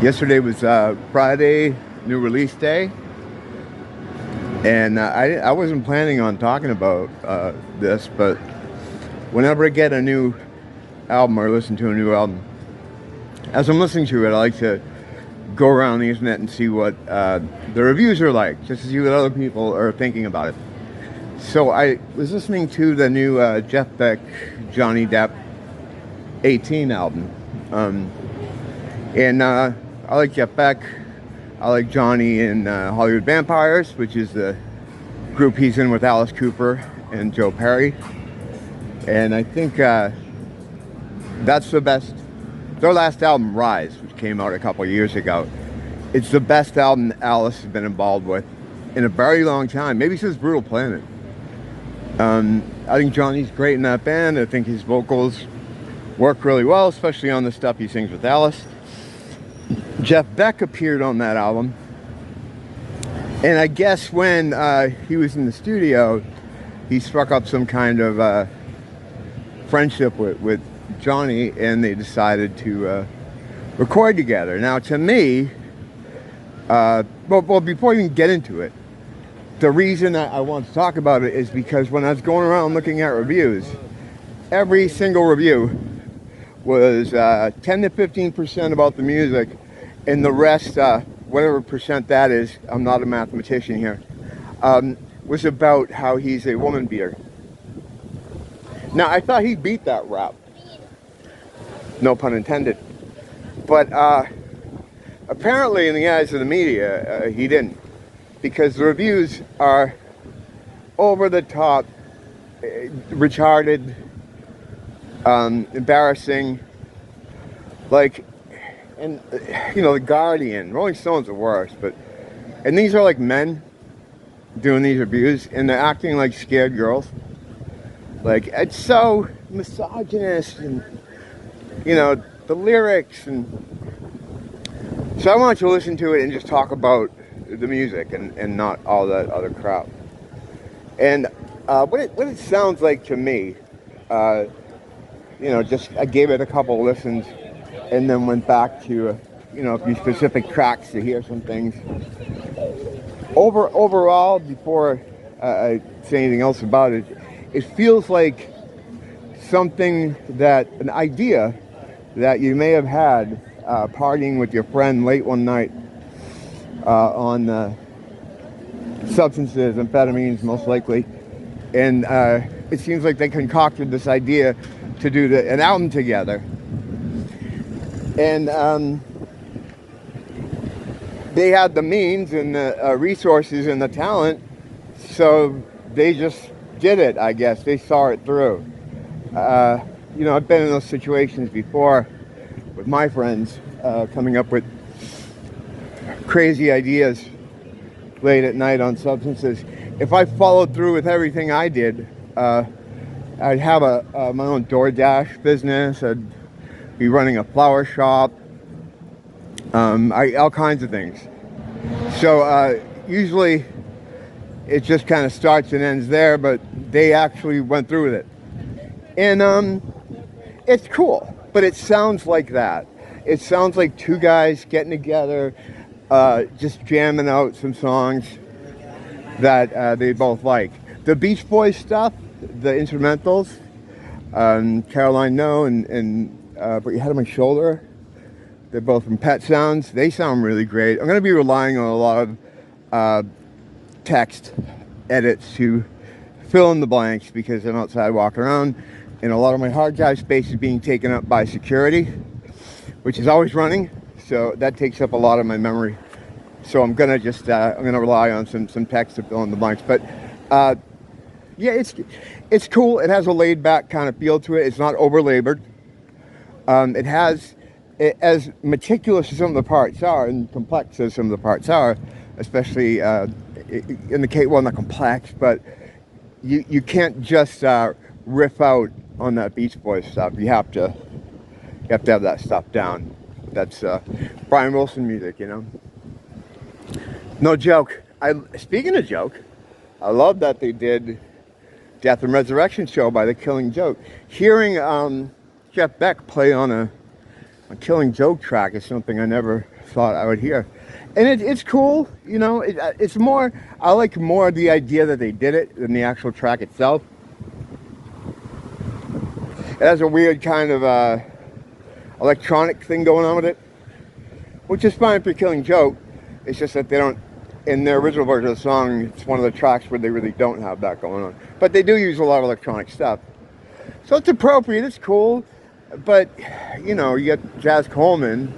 Yesterday was Friday, new release day, and I wasn't planning on talking about this, but whenever I get a new album or listen to a new album, as I'm listening to it, I like to go around the internet and see what the reviews are like, just to see what other people are thinking about it. So I was listening to the new Jeff Beck, Johnny Depp 18 album, and I like Jeff Beck. I like Johnny in Hollywood Vampires, which is the group he's in with Alice Cooper and Joe Perry. And I think that's the best. Their last album, Rise, which came out a couple years ago, it's the best album Alice has been involved with in a very long time, maybe since Brutal Planet. I think Johnny's great in that band. I think his vocals work really well, especially on the stuff he sings with Alice. Jeff Beck appeared on that album, and I guess when he was in the studio, he struck up some kind of friendship with Johnny, and they decided to record together. Now, to me, well, before I even get into it, the reason I want to talk about it is because when I was going around looking at reviews, every single review was 10 to 15% about the music, and the rest, whatever percent that is, I'm not a mathematician here, was about how he's a woman beater. Now, I thought he beat that rap. No pun intended. But apparently, in the eyes of the media, he didn't. Because the reviews are over the top, retarded, embarrassing. Like, and you know, The Guardian, Rolling Stone's the worst, and these are like men doing these reviews, and they're acting like scared girls. Like, it's so misogynist, and you know, the lyrics, and so I wanted to listen to it and just talk about the music and not all that other crap. And what it sounds like to me, you know, just I gave it a couple listens and then went back to you know, a few specific tracks to hear some things. Overall, before I say anything else about it, it feels like something an idea that you may have had partying with your friend late one night on substances, amphetamines most likely, and it seems like they concocted this idea to do an album together, and they had the means and the resources and the talent, so they just did it. I guess they saw it through. You know, I've been in those situations before with my friends, coming up with crazy ideas late at night on substances. If I followed through with everything I did, I'd have my own DoorDash business. I'd be running a flower shop, all kinds of things. So usually it just kind of starts and ends there, but they actually went through with it. And it's cool, but it sounds like that. It sounds like two guys getting together, just jamming out some songs that they both like. The Beach Boys stuff, the instrumentals, Caroline No and Put Your Head on My Shoulder, they're both from Pet Sounds. They sound really great. I'm going to be relying on a lot of text edits to fill in the blanks because I'm outside walking around and a lot of my hard drive space is being taken up by security, which is always running, so that takes up a lot of my memory. So I'm gonna just I'm gonna rely on some text to fill in the blanks. But yeah, it's cool. It has a laid back kind of feel to it. It's not over labored. It has, as meticulous as some of the parts are and complex as some of the parts are, especially in the case, well, not complex, but you can't just riff out on that Beach Boys stuff. You have to have that stuff down. That's Brian Wilson music, you know. No joke. Speaking of joke, I love that they did Death and Resurrection show by The Killing Joke. Hearing Jeff Beck play on a a Killing Joke track is something I never thought I would hear. And it's cool, you know, it's more, I like more the idea that they did it than the actual track itself. It has a weird kind of electronic thing going on with it, which is fine for Killing Joke. It's just that they don't, in their original version of the song, it's one of the tracks where they really don't have that going on. But they do use a lot of electronic stuff. So it's appropriate, it's cool. But, you know, you got Jazz Coleman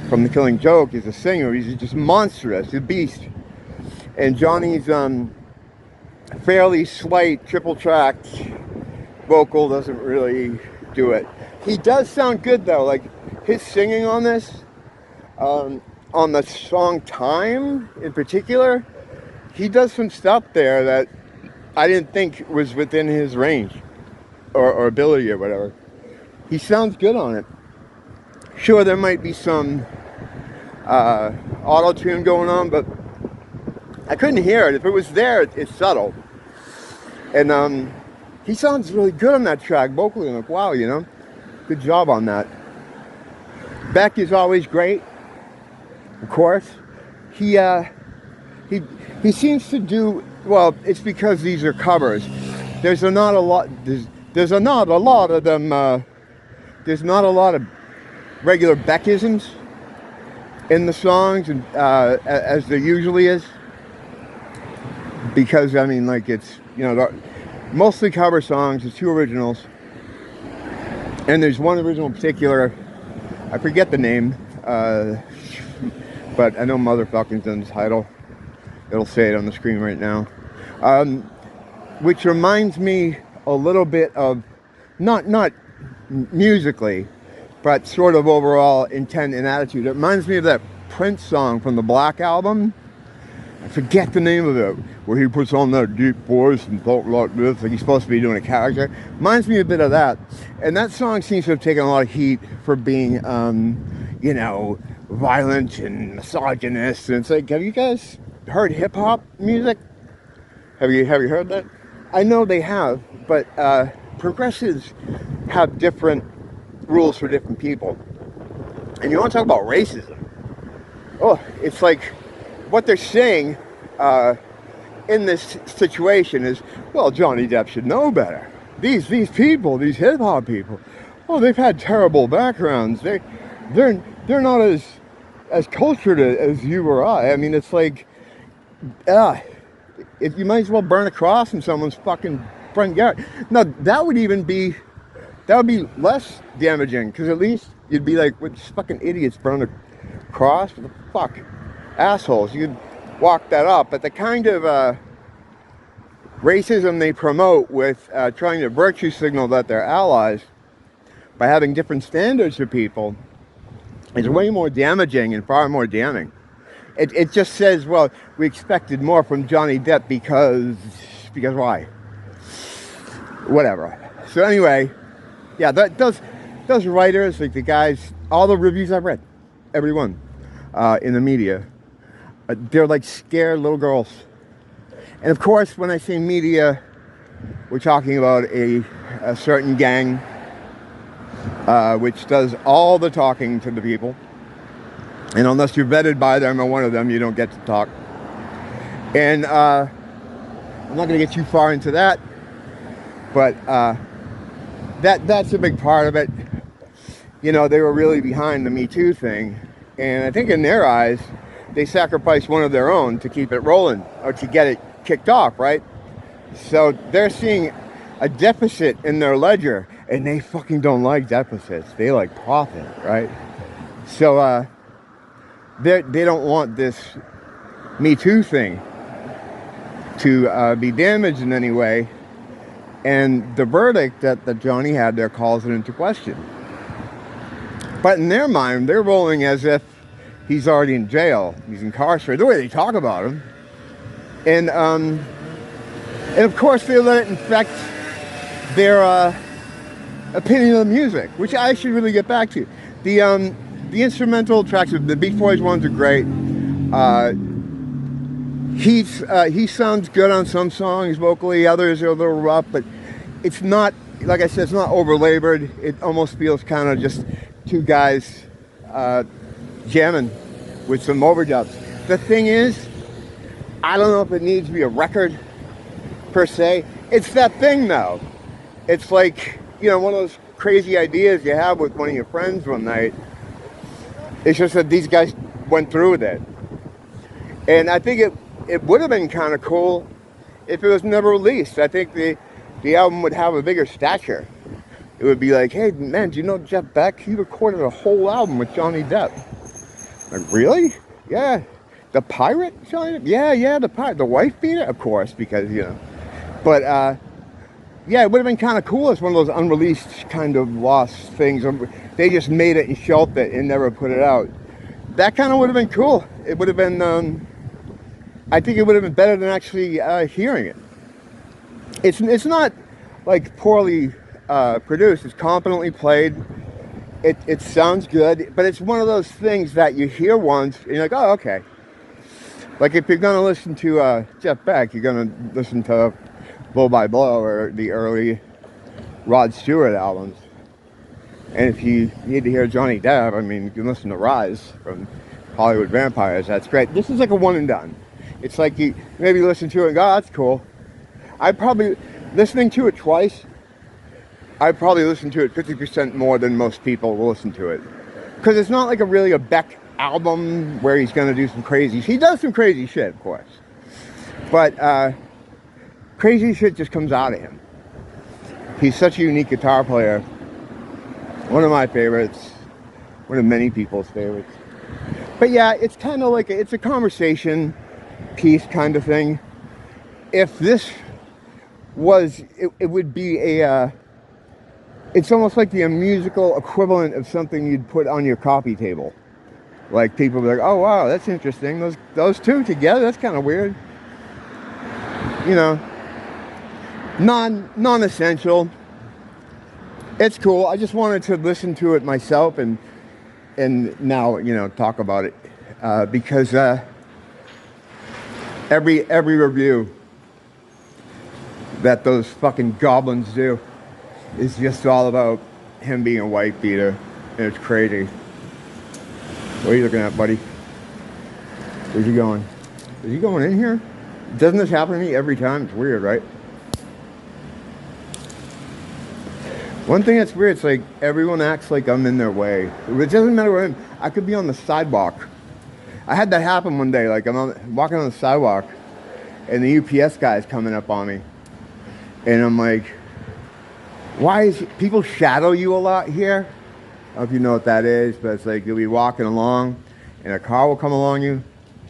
from The Killing Joke. He's a singer. He's just monstrous. He's a beast. And Johnny's fairly slight triple tracked vocal doesn't really do it. He does sound good though. Like his singing on this, on the song Time in particular, he does some stuff there that I didn't think was within his range or ability or whatever. He sounds good on it. Sure, there might be some auto-tune going on, but I couldn't hear it. If it was there, it's subtle. And he sounds really good on that track vocally. I'm like, wow, you know, good job on that. Beck is always great, of course. He seems to do well. It's because these are covers. There's not a lot of them. There's not a lot of regular Beckisms in the songs, and as there usually is. Because I mean, like it's, you know, mostly cover songs. There's 2 originals, and there's one original in particular. I forget the name, but I know motherfucking's in the title. It'll say it on the screen right now, which reminds me a little bit of not musically, but sort of overall intent and attitude. It reminds me of that Prince song from the Black Album. I forget the name of it, where he puts on that deep voice and talk like this, like he's supposed to be doing a character. Reminds me a bit of that. And that song seems to have taken a lot of heat for being, you know, violent and misogynist. And it's like, have you guys heard hip hop music? Have you heard that? I know they have, but progressives have different rules for different people. And you want to talk about racism? Oh, it's like what they're saying in this situation is, well, Johnny Depp should know better. These people, these hip hop people, oh, they've had terrible backgrounds. They're not as cultured as you or I. I mean, it's like, if you might as well burn a cross in someone's fucking front yard. Now that would be less damaging, because at least you'd be like, what fucking idiots burn a cross? What the fuck? Assholes. You'd walk that up. But the kind of racism they promote with trying to virtue signal that they're allies by having different standards for people is way more damaging and far more damning. It just says, well, we expected more from Johnny Depp because why? Whatever. So anyway, yeah, those writers, like the guys, all the reviews I've read, every one in the media, they're like scared little girls. And of course, when I say media, we're talking about a certain gang which does all the talking to the people. And unless you're vetted by them or one of them, you don't get to talk. And I'm not going to get too far into that, but that's a big part of it. You know, they were really behind the Me Too thing. And I think in their eyes, they sacrificed one of their own to keep it rolling or to get it kicked off, right? So they're seeing a deficit in their ledger, and they fucking don't like deficits. They like profit, right? So they don't want this Me Too thing to be damaged in any way. And the verdict that Johnny had there calls it into question. But in their mind, they're rolling as if he's already in jail. He's incarcerated. The way they talk about him. And of course, they let it infect their opinion of the music, which I should really get back to. The instrumental tracks, the Beach Boys ones are great. He sounds good on some songs vocally, others are a little rough, but it's not, like I said, it's not over-labored. It almost feels kind of just two guys jamming with some overdubs. The thing is, I don't know if it needs to be a record per se. It's that thing though. It's like, you know, one of those crazy ideas you have with one of your friends one night. It's just that these guys went through with it. And I think it would have been kind of cool if it was never released. I think the album would have a bigger stature. It would be like, hey man, do you know Jeff Beck? He recorded a whole album with Johnny Depp. Like, really? Yeah. The pirate Johnny Depp? Yeah, the pirate. The wife beater? Of course, because, you know. But, yeah, it would have been kind of cool. It's one of those unreleased kind of lost things. They just made it and shelved it and never put it out. That kind of would have been cool. It would have been, I think it would have been better than actually hearing it. It's not like poorly produced. It's competently played. It sounds good, but it's one of those things that you hear once and you're like, oh, okay. Like if you're gonna listen to Jeff Beck, you're gonna listen to Blow by Blow or the early Rod Stewart albums. And if you need to hear Johnny Depp, I mean, you can listen to Rise from Hollywood Vampires. That's great. This is like a one and done. It's like you maybe listen to it and go, oh, that's cool. I probably, listening to it twice, I probably listen to it 50% more than most people will listen to it. Because it's not like really a Beck album where he's going to do some crazy, he does some crazy shit, of course. But crazy shit just comes out of him. He's such a unique guitar player. One of my favorites. One of many people's favorites. But yeah, it's kind of like, it's a conversation piece kind of thing. If this was, it would be a, it's almost like the musical equivalent of something you'd put on your coffee table. Like people be like, oh wow, that's interesting. Those two together, that's kind of weird. You know, non-essential. It's cool. I just wanted to listen to it myself and now, you know, talk about it because every review that those fucking goblins do is just all about him being a white beater, and it's crazy. What are you looking at, buddy? Where's he going? Is he going in here? Doesn't this happen to me every time? It's weird, right? One thing that's weird, it's like everyone acts like I'm in their way. It doesn't matter where I could be on the sidewalk. I had that happen one day. Like I'm walking on the sidewalk and the UPS guy's coming up on me. And I'm like, why is people shadow you a lot here? I don't know if you know what that is, but it's like you'll be walking along and a car will come along you.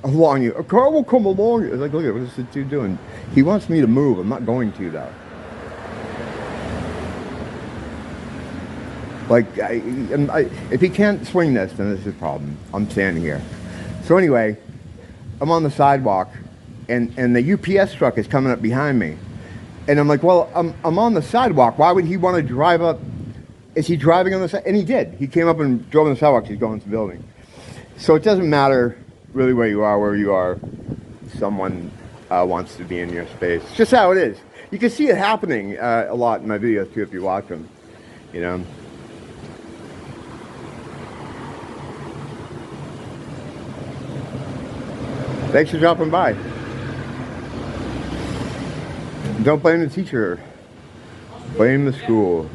A car will come along you. It's like, look at what is this dude doing? He wants me to move. I'm not going to though. Like, if he can't swing this, then this is a problem. I'm standing here. So anyway, I'm on the sidewalk, and the UPS truck is coming up behind me. And I'm like, well, I'm on the sidewalk. Why would he want to drive up? Is he driving on the sidewalk? And he did. He came up and drove on the sidewalk. He's going to the building. So it doesn't matter really where you are, wherever you are. Someone wants to be in your space. It's just how it is. You can see it happening a lot in my videos, too, if you watch them. You know? Thanks for dropping by. Don't blame the teacher. Blame the school.